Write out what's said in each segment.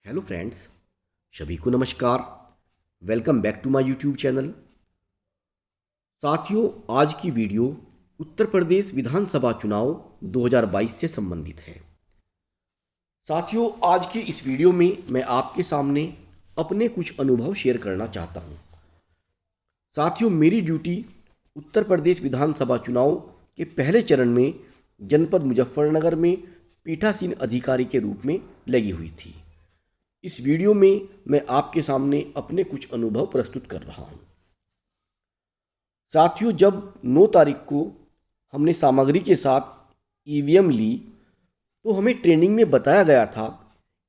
Hello friends, सभी को नमस्कार। Welcome back to my YouTube channel. साथियों, आज की वीडियो उत्तर प्रदेश विधानसभा चुनाव 2022 से संबंधित है। साथियों, आज की इस वीडियो में मैं आपके सामने अपने कुछ अनुभव शेयर करना चाहता हूं। साथियों, मेरी ड्यूटी उत्तर प्रदेश विधानसभा चुनाव के पहले चरण में जनपद मुजफ्फरनगर में पीठासीन अधिकारी के रूप में लगी हुई थी। इस वीडियो में मैं आपके सामने अपने कुछ अनुभव प्रस्तुत कर रहा हूं। साथियों, जब 9 तारीख को हमने सामग्री के साथ ईवीएम ली तो हमें ट्रेनिंग में बताया गया था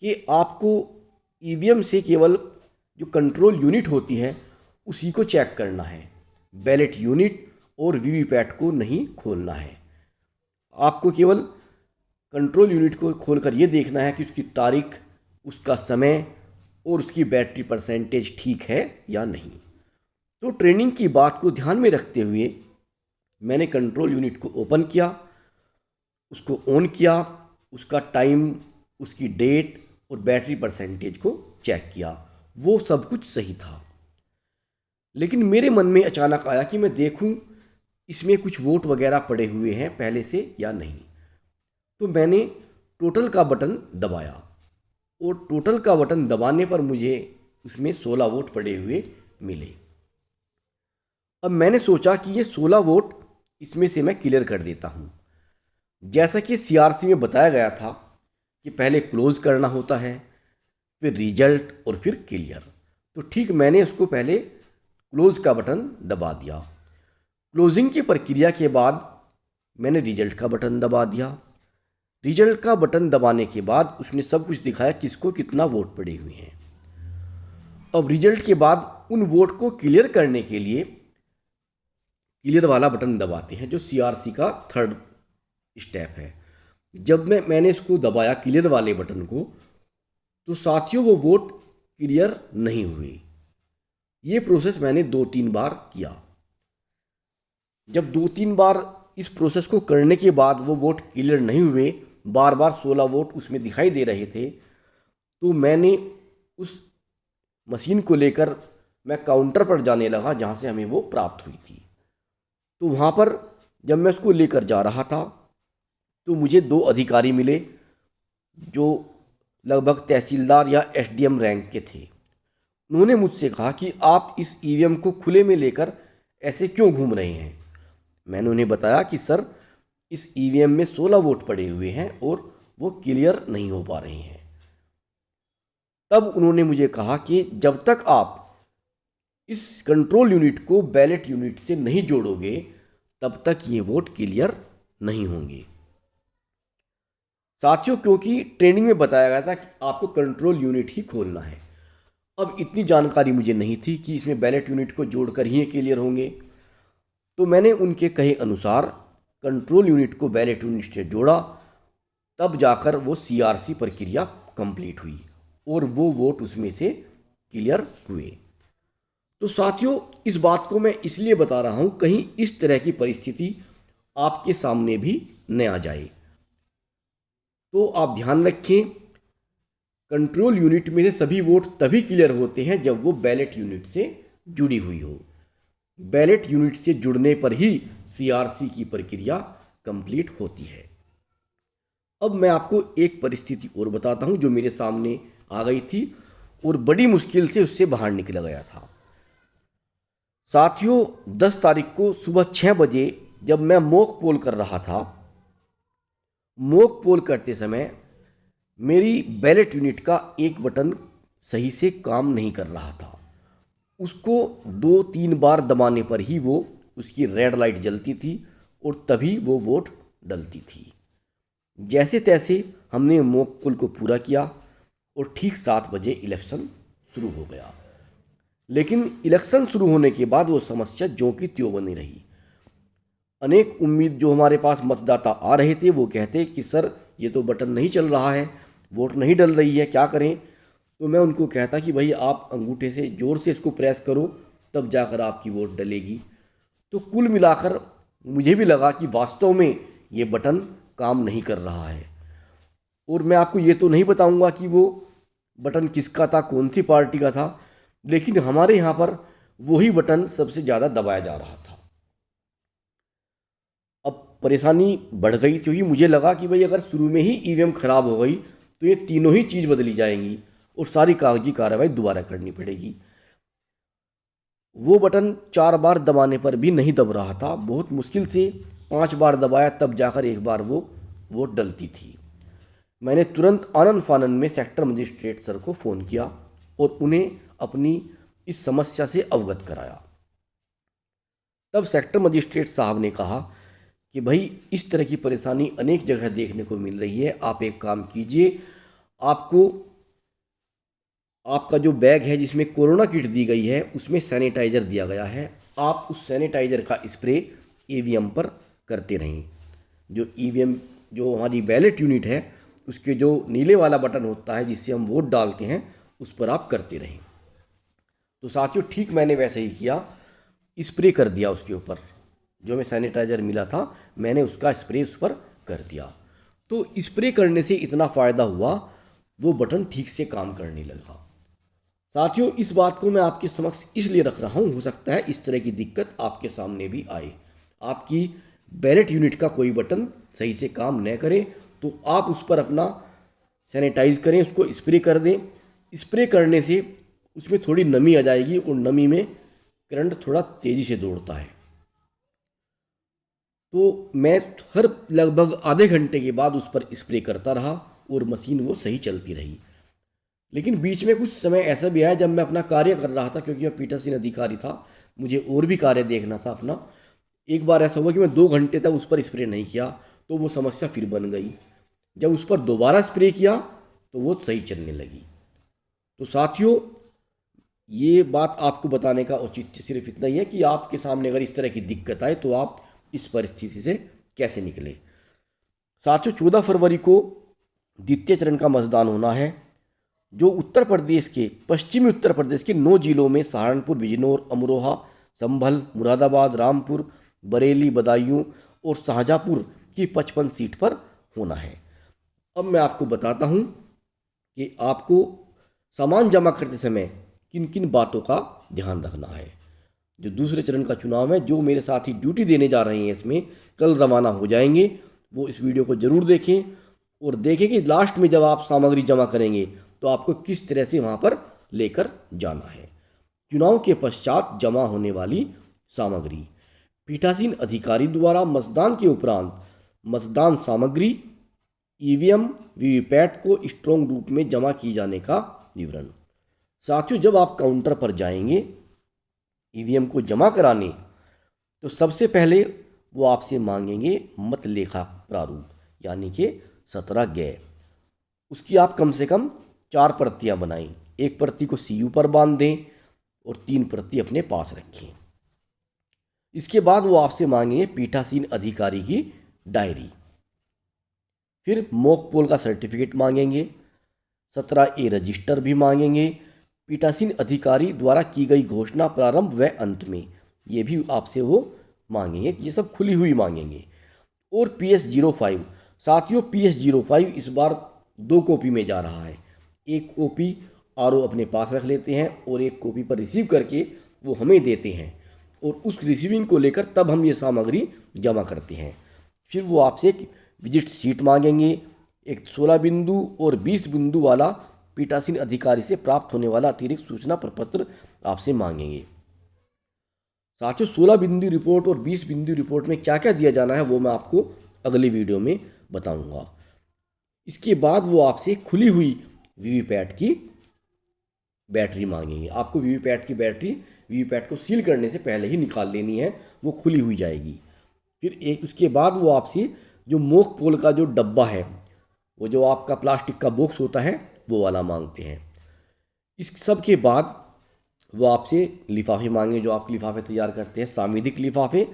कि आपको ईवीएम से केवल जो कंट्रोल यूनिट होती है उसी को चेक करना है, बैलेट यूनिट और वीवीपैट को नहीं खोलना है। आपको केवल कंट्रोल यूनिट को खोलकर ये देखना है कि उसकी तारीख, उसका समय और उसकी बैटरी परसेंटेज ठीक है या नहीं। तो ट्रेनिंग की बात को ध्यान में रखते हुए मैंने कंट्रोल यूनिट को ओपन किया, उसको ऑन किया, उसका टाइम, उसकी डेट और बैटरी परसेंटेज को चेक किया। वो सब कुछ सही था, लेकिन मेरे मन में अचानक आया कि मैं देखूं इसमें कुछ वोट वगैरह पड़े हुए हैं पहले से या नहीं। तो मैंने टोटल का बटन दबाया और टोटल का बटन दबाने पर मुझे उसमें 16 वोट पड़े हुए मिले। अब मैंने सोचा कि ये 16 वोट इसमें से मैं क्लियर कर देता हूँ। जैसा कि सीआरसी में बताया गया था कि पहले क्लोज करना होता है, फिर रिजल्ट और फिर क्लियर। तो ठीक मैंने उसको पहले क्लोज का बटन दबा दिया। क्लोजिंग की प्रक्रिया के बाद मैंने रिजल्ट का बटन दबा दिया। रिजल्ट का बटन दबाने के बाद उसने सब कुछ दिखाया किसको कितना वोट पड़े हुए हैं। अब रिजल्ट के बाद उन वोट को क्लियर करने के लिए क्लियर वाला बटन दबाते हैं, जो सीआरसी का थर्ड स्टेप है। जब मैंने इसको दबाया क्लियर वाले बटन को, तो साथियों वो वोट क्लियर नहीं हुए। ये प्रोसेस मैंने 2-3 बार किया। जब 2-3 बार इस प्रोसेस को करने के बाद वो वोट क्लियर नहीं हुए, बार बार 16 वोट उसमें दिखाई दे रहे थे, तो मैंने उस मशीन को लेकर मैं काउंटर पर जाने लगा जहाँ से हमें वो प्राप्त हुई थी। तो वहाँ पर जब मैं उसको लेकर जा रहा था तो मुझे 2 अधिकारी मिले जो लगभग तहसीलदार या एसडीएम रैंक के थे। उन्होंने मुझसे कहा कि आप इस ईवीएम को खुले में लेकर ऐसे क्यों घूम रहे हैं। मैंने उन्हें बताया कि सर, इस ईवीएम में 16 वोट पड़े हुए हैं और वो क्लियर नहीं हो पा रहे हैं। तब उन्होंने मुझे कहा कि जब तक आप इस कंट्रोल यूनिट को बैलेट यूनिट से नहीं जोड़ोगे तब तक ये वोट क्लियर नहीं होंगे। साथियों, क्योंकि ट्रेनिंग में बताया गया था कि आपको कंट्रोल यूनिट ही खोलना है। अब इतनी जानकारी मुझे नहीं थी कि इसमें बैलेट यूनिट को जोड़कर ही क्लियर होंगे। तो मैंने उनके कहे अनुसार कंट्रोल यूनिट को बैलेट यूनिट से जोड़ा, तब जाकर वो सीआरसी प्रक्रिया कंप्लीट हुई और वो वोट उसमें से क्लियर हुए। तो साथियों, इस बात को मैं इसलिए बता रहा हूँ कहीं इस तरह की परिस्थिति आपके सामने भी न आ जाए। तो आप ध्यान रखें, कंट्रोल यूनिट में से सभी वोट तभी क्लियर होते हैं जब वो बैलेट यूनिट से जुड़ी हुई हो। बैलेट यूनिट से जुड़ने पर ही सीआरसी की प्रक्रिया कंप्लीट होती है। अब मैं आपको एक परिस्थिति और बताता हूं जो मेरे सामने आ गई थी और बड़ी मुश्किल से उससे बाहर निकला गया था। साथियों, 10 तारीख को सुबह 6 बजे जब मैं मॉक पोल कर रहा था, मॉक पोल करते समय मेरी बैलेट यूनिट का एक बटन सही से काम नहीं कर रहा था। उसको 2-3 बार दबाने पर ही वो उसकी रेड लाइट जलती थी और तभी वो वोट डलती थी। जैसे तैसे हमने मॉक पोल को पूरा किया और ठीक 7 बजे इलेक्शन शुरू हो गया। लेकिन इलेक्शन शुरू होने के बाद वो समस्या ज्यों की त्यों बनी रही। अनेक उम्मीद जो हमारे पास मतदाता आ रहे थे वो कहते कि सर, ये तो बटन नहीं चल रहा है, वोट नहीं डल रही है, क्या करें। तो मैं उनको कहता कि भाई आप अंगूठे से ज़ोर से इसको प्रेस करो, तब जाकर आपकी वोट डलेगी। तो कुल मिलाकर मुझे भी लगा कि वास्तव में ये बटन काम नहीं कर रहा है। और मैं आपको ये तो नहीं बताऊंगा कि वो बटन किसका था, कौन सी पार्टी का था, लेकिन हमारे यहाँ पर वही बटन सबसे ज़्यादा दबाया जा रहा था। अब परेशानी बढ़ गई, क्योंकि मुझे लगा कि भाई अगर शुरू में ही ईवीएम खराब हो गई तो ये तीनों ही चीज़ बदली जाएंगी और सारी कागजी कार्रवाई दोबारा करनी पड़ेगी। वो बटन 4 बार दबाने पर भी नहीं दब रहा था, बहुत मुश्किल से 5 बार दबाया तब जाकर एक बार वो वोट डलती थी। मैंने तुरंत आनन फानन में सेक्टर मजिस्ट्रेट सर को फ़ोन किया और उन्हें अपनी इस समस्या से अवगत कराया। तब सेक्टर मजिस्ट्रेट साहब ने कहा कि भाई इस तरह की परेशानी अनेक जगह देखने को मिल रही है, आप एक काम कीजिए, आपको आपका जो बैग है जिसमें कोरोना किट दी गई है उसमें सैनिटाइज़र दिया गया है, आप उस सैनिटाइज़र का स्प्रे ईवीएम पर करते रहें। जो ईवीएम जो हमारी बैलेट यूनिट है उसके जो नीले वाला बटन होता है जिससे हम वोट डालते हैं उस पर आप करते रहें। तो साथियों ठीक मैंने वैसे ही किया, स्प्रे कर दिया उसके ऊपर, जो हमें सैनिटाइज़र मिला था मैंने उसका स्प्रे उस पर कर दिया। तो स्प्रे करने से इतना फ़ायदा हुआ, वो बटन ठीक से काम करने लगा। साथियों इस बात को मैं आपके समक्ष इसलिए रख रहा हूँ, हो सकता है इस तरह की दिक्कत आपके सामने भी आए, आपकी बैलेट यूनिट का कोई बटन सही से काम न करे तो आप उस पर अपना सैनिटाइज करें, उसको स्प्रे कर दें। स्प्रे करने से उसमें थोड़ी नमी आ जाएगी और नमी में करंट थोड़ा तेज़ी से दौड़ता है। तो मैं हर लगभग आधे घंटे के बाद उस पर स्प्रे करता रहा और मशीन वो सही चलती रही। लेकिन बीच में कुछ समय ऐसा भी आया जब मैं अपना कार्य कर रहा था, क्योंकि मैं पीठासीन अधिकारी था, मुझे और भी कार्य देखना था अपना। एक बार ऐसा हुआ कि मैं 2 घंटे तक उस पर स्प्रे नहीं किया तो वो समस्या फिर बन गई। जब उस पर दोबारा स्प्रे किया तो वो सही चलने लगी। तो साथियों ये बात आपको बताने का औचित्य सिर्फ इतना ही है कि आपके सामने अगर इस तरह की दिक्कत आए तो आप इस परिस्थिति से कैसे निकलें। साथियों 14 फरवरी को द्वितीय चरण का मतदान होना है, जो उत्तर प्रदेश के पश्चिमी उत्तर प्रदेश के 9 जिलों में सहारनपुर, बिजनौर, अमरोहा, संभल, मुरादाबाद, रामपुर, बरेली, बदायूं और शाहजहाँपुर की 55 सीट पर होना है। अब मैं आपको बताता हूं कि आपको सामान जमा करते समय किन किन बातों का ध्यान रखना है। जो दूसरे चरण का चुनाव है, जो मेरे साथी ड्यूटी देने जा रहे हैं इसमें कल रवाना हो जाएंगे, वो इस वीडियो को ज़रूर देखें और देखें कि लास्ट में जब आप सामग्री जमा करेंगे तो आपको किस तरह से वहाँ पर लेकर जाना है। चुनाव के पश्चात जमा होने वाली सामग्री, पीठासीन अधिकारी द्वारा मतदान के उपरांत मतदान सामग्री, ईवीएम, वीवीपैट को स्ट्रॉन्ग रूप में जमा किए जाने का विवरण। साथियों जब आप काउंटर पर जाएंगे ईवीएम को जमा कराने तो सबसे पहले वो आपसे मांगेंगे मत लेखा प्रारूप, यानी कि 17 ग। उसकी आप कम से कम 4 प्रतियां बनाएं, एक प्रति को सीयू पर बांध दें और 3 प्रति अपने पास रखें। इसके बाद वो आपसे मांगेंगे पीठासीन अधिकारी की डायरी, फिर मॉक पोल का सर्टिफिकेट मांगेंगे, 17A रजिस्टर भी मांगेंगे, पीठासीन अधिकारी द्वारा की गई घोषणा प्रारंभ व अंत में, ये भी आपसे वो मांगेंगे, ये सब खुली हुई मांगेंगे। और PS05, साथियों PS05 इस बार 2 कॉपी में जा रहा है, एक कॉपी आरओ अपने पास रख लेते हैं और एक कॉपी पर रिसीव करके वो हमें देते हैं और उस रिसीविंग को लेकर तब हम ये सामग्री जमा करते हैं। फिर वो आपसे एक विजिट शीट मांगेंगे, एक 16 बिंदु और 20 बिंदु वाला पीठासीन अधिकारी से प्राप्त होने वाला अतिरिक्त सूचना प्रपत्र आपसे मांगेंगे। साथियों 16 बिंदु रिपोर्ट और 20 बिंदु रिपोर्ट में क्या क्या दिया जाना है वो मैं आपको अगली वीडियो में बताऊंगा। इसके बाद वो आपसे खुली हुई वीवीपैट की बैटरी मांगेंगे। आपको वीवीपैट की बैटरी वीवीपैट को सील करने से पहले ही निकाल लेनी है, वो खुली हुई जाएगी। फिर एक उसके बाद वो आपसे जो मोक पोल का जो डब्बा है, वो जो आपका प्लास्टिक का बॉक्स होता है वो वाला मांगते हैं। इस सब के बाद वो आपसे लिफाफे मांगे, जो आप लिफाफे तैयार करते हैं, सांविधिक लिफाफे।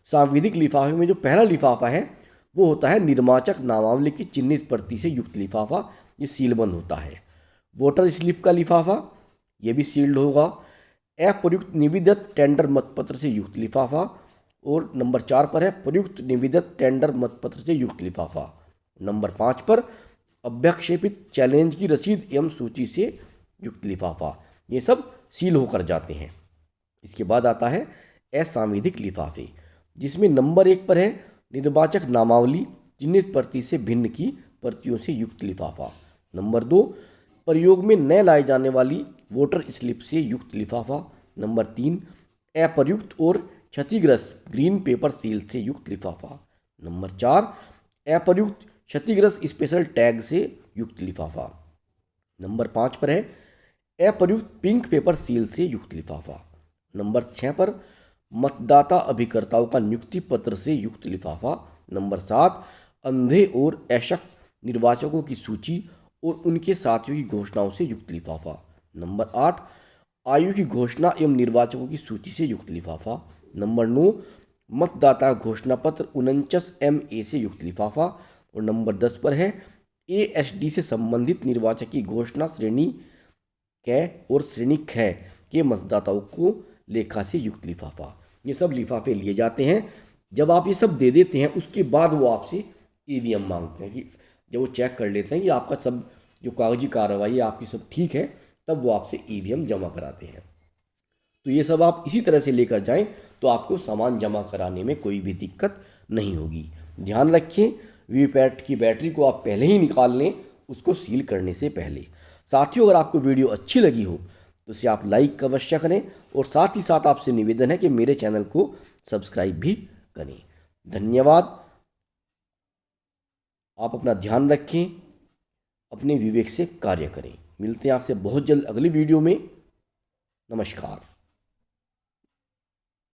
सांविधिक लिफाफे में जो पहला लिफाफा है वो होता है निर्वाचक नामावली की चिन्हित प्रति से युक्त लिफाफा, ये सीलबंद होता है। वोटर स्लिप का लिफाफा, ये भी सील्ड होगा। अप्रयुक्त निविदत टेंडर मतपत्र से युक्त लिफाफा, और नंबर 4 पर है प्रयुक्त निविदत टेंडर मतपत्र से युक्त लिफाफा। नंबर 5 पर अभ्यक्षेपित चैलेंज की रसीद एवं सूची से युक्त लिफाफा, ये सब सील होकर जाते हैं। इसके बाद आता है असंविधिक लिफाफे, जिसमें नंबर 1 पर है निर्वाचक नामावली चिन्हित प्रति से भिन्न की प्रतियों से युक्त लिफाफा। नंबर 2 प्रयोग में न लाई जाने वाली वोटर स्लिप से युक्त लिफाफा। नंबर 3 अप्रयुक्त और क्षतिग्रस्त ग्रीन पेपर सील से युक्त लिफाफा। नंबर 4 अप्रयुक्त क्षतिग्रस्त स्पेशल टैग से युक्त लिफाफा। नंबर 5 पर है अप्रयुक्त पिंक पेपर सील से युक्त लिफाफा। नंबर 6 पर मतदाता अभिकर्ताओं का नियुक्ति पत्र से युक्त लिफाफा। नंबर 7 अंधे और अशक्त निर्वाचकों की सूची और उनके साथियों की घोषणाओं से युक्त लिफाफा। नंबर 8 आयु की घोषणा एवं निर्वाचकों की सूची से युक्त लिफाफा। नंबर 9 मतदाता घोषणा पत्र 49MA से युक्त लिफाफा। और नंबर 10 पर है ASD से संबंधित निर्वाचक की घोषणा श्रेणी क और श्रेणी ख के मतदाताओं को लेखा से युक्त लिफाफा। ये सब लिफाफे लिए जाते हैं। जब आप ये सब दे देते हैं उसके बाद वो आपसे ईवीएम मांगते हैं कि जब वो चेक कर लेते हैं कि आपका सब जो कागजी कार्रवाई है आपकी सब ठीक है, तब वो आपसे ईवीएम जमा कराते हैं। तो ये सब आप इसी तरह से लेकर जाएं तो आपको सामान जमा कराने में कोई भी दिक्कत नहीं होगी। ध्यान रखें, वीवीपैट की बैटरी को आप पहले ही निकाल लें, उसको सील करने से पहले। साथियों, अगर आपको वीडियो अच्छी लगी हो तो इसे आप लाइक अवश्य करें और साथ ही साथ आपसे निवेदन है कि मेरे चैनल को सब्सक्राइब भी करें। धन्यवाद। आप अपना ध्यान रखें, अपने विवेक से कार्य करें। मिलते हैं आपसे बहुत जल्द अगली वीडियो में। नमस्कार।